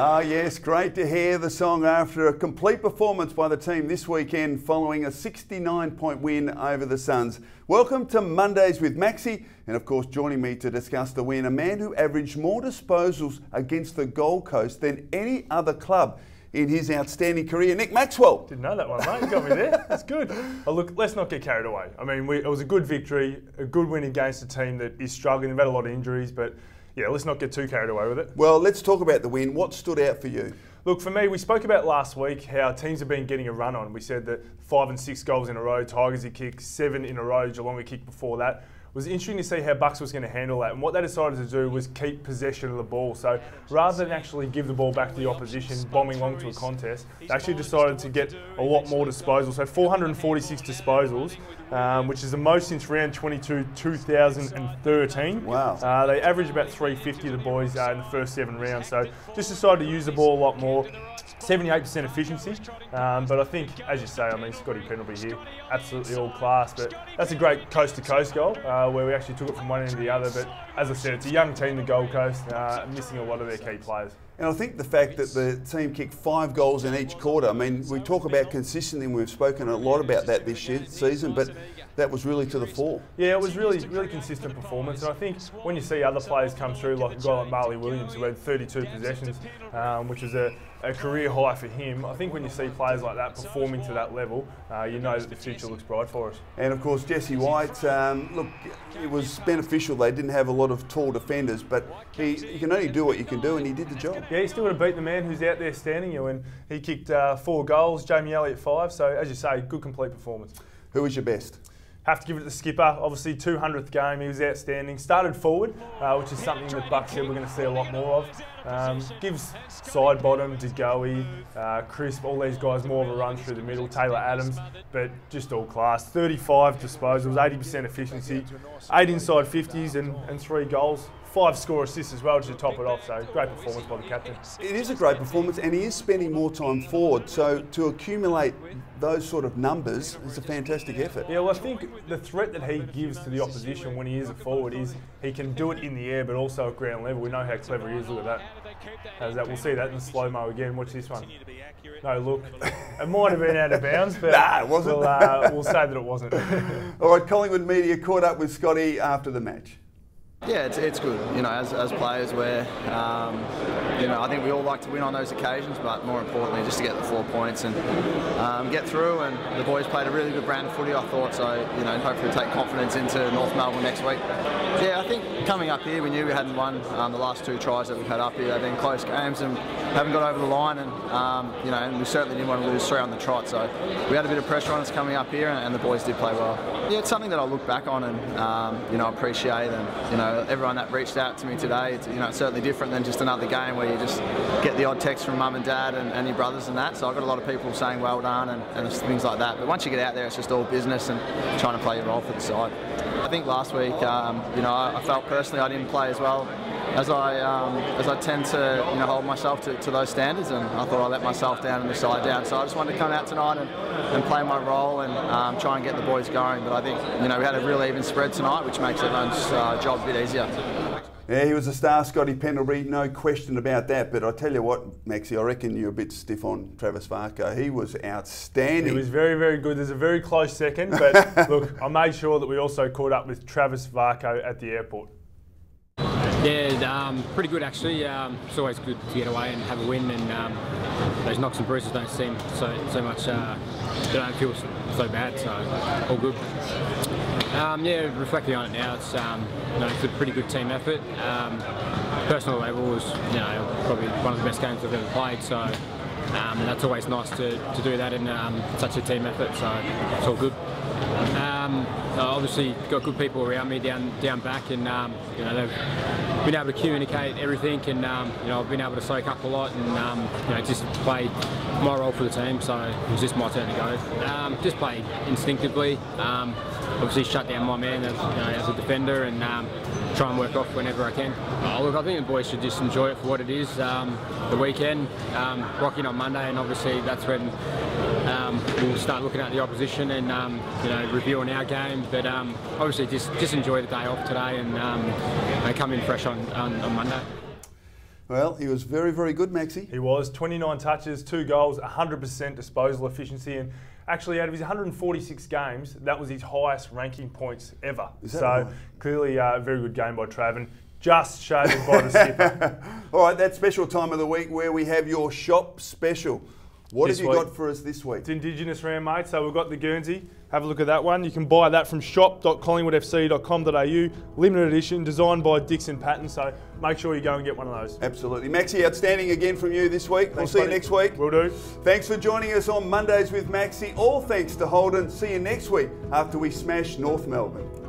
Ah yes, great to hear the song after a complete performance by the team this weekend following a 69-point win over the Suns. Welcome to Mondays with Maxi, and of course joining me to discuss the win, a man who averaged more disposals against the Gold Coast than any other club in his outstanding career, Nick Maxwell. Didn't know that one, mate. You got me there. That's good. Oh, look, let's not get carried away. I mean, it was a good victory, a good win against a team that is struggling. They've had a lot of injuries, but yeah, let's not get too carried away with it. Well, let's talk about the win. What stood out for you? Look, for me, we spoke about last week how teams have been getting a run on. We said that 5 and 6 goals in a row, Tigers had kicked 7 in a row, Geelong had kicked before that. It was interesting to see how Bucks was going to handle that, and what they decided to do was keep possession of the ball. So rather than actually give the ball back to the opposition, bombing long to a contest, they actually decided to get a lot more disposals. So 446 disposals, which is the most since round 22, 2013. Wow. They averaged about 350, the boys, in the first 7 rounds. So just decided to use the ball a lot more. 78% efficiency, but I think, as you say, I mean, Scotty Pendlebury here, absolutely all class, but that's a great coast-to-coast goal where we actually took it from one end to the other, but as I said, it's a young team, the Gold Coast, missing a lot of their key players. And I think the fact that the team kicked 5 goals in each quarter, I mean, we talk about consistency, and we've spoken a lot about that this season, but that was really to the fore. Yeah, it was really consistent performance, and I think when you see other players come through, like a guy like Marley Williams, who had 32 possessions, which was a career high for him, I think when you see players like that performing to that level, you know that the future looks bright for us. And of course, Jesse White, look, it was beneficial. They didn't have a lot of tall defenders, but you can only do what you can do, and he did the job. Yeah, he's still got to beat the man who's out there standing you, and he kicked 4 goals, Jamie Elliott 5, so as you say, good complete performance. Who was your best? Have to give it to the skipper. Obviously, 200th game, he was outstanding. Started forward, which is something that Buck said we're going to see a lot more of. Gives side bottom, DeGoey, Crisp, all these guys more of a run through the middle. Taylor Adams, but just all class. 35 disposals, 80% efficiency, 8 inside 50s and 3 goals. 5 score assists as well to top it off, so great performance by the captain. It is a great performance, and he is spending more time forward, so to accumulate those sort of numbers is a fantastic effort. Yeah, well, I think the threat that he gives to the opposition when he is a forward is he can do it in the air but also at ground level. We know how clever he is. Look at that. How's that? We'll see that in slow-mo again. Watch this one. No, look, it might have been out of bounds, but nah, it wasn't. We'll say that it wasn't. All right, Collingwood Media caught up with Scotty after the match. Yeah, it's good. You know, as players, where you know, I think we all like to win on those occasions, but more importantly, just to get the 4 points and get through. And the boys played a really good brand of footy, I thought. So you know, hopefully take confidence into North Melbourne next week. Yeah, I think coming up here, we knew we hadn't won the last 2 tries that we've had up here. They've been close games and haven't got over the line, and you know, and we certainly didn't want to lose 3 on the trot. So we had a bit of pressure on us coming up here, and the boys did play well. Yeah, it's something that I look back on and you know, appreciate, and you know, everyone that reached out to me today, it's, you know, it's certainly different than just another game where you just get the odd text from mum and dad and your brothers and that. So I've got a lot of people saying well done and things like that. But once you get out there, it's just all business and trying to play your role for the side. I think last week, you know, I felt personally I didn't play as well as I tend to, you know, hold myself to those standards, and I thought I let myself down and the side down. So I just wanted to come out tonight and play my role and try and get the boys going. But I think, you know, we had a real even spread tonight, which makes everyone's job a bit easier. Yeah, he was a star, Scotty Pendlebury, no question about that. But I tell you what, Maxie, I reckon you're a bit stiff on Travis Varco. He was outstanding. He was very, very good. There's a very close second, but look, I made sure that we also caught up with Travis Varco at the airport. Yeah, pretty good actually. It's always good to get away and have a win, and those knocks and bruises don't seem so much. They don't feel so bad, so all good. Yeah, reflecting on it now, it's you know, it's a pretty good team effort. Personal level was, you know, probably one of the best games I've ever played. So and that's always nice to do that in such a team effort. So it's all good. Obviously got good people around me down back, and you know, they've been able to communicate everything, and you know, I've been able to soak up a lot and you know, just play my role for the team. So it was just my turn to go. Just play instinctively. Obviously shut down my man as a defender, and try and work off whenever I can. Look, I think the boys should just enjoy it for what it is. The weekend, rocking on Monday, and obviously that's when we'll start looking at the opposition and you know, reviewing our game. But obviously just enjoy the day off today, and come in fresh on Monday. Well, he was very, very good, Maxi. He was 29 touches, 2 goals, 100% disposal efficiency, and actually out of his 146 games, that was his highest ranking points ever. So right? clearly a very good game by Trav, and just shaving by the skipper. All right, that special time of the week where we have your shop special. What have you got for us this week? It's Indigenous round, mate. So we've got the Guernsey. Have a look at that one. You can buy that from shop.collingwoodfc.com.au. Limited edition, designed by Dixon Patton. So make sure you go and get one of those. Absolutely. Maxi, outstanding again from you this week. Thanks, we'll see buddy. you next week. Will do. Thanks for joining us on Mondays with Maxi. All thanks to Holden. See you next week after we smash North Melbourne.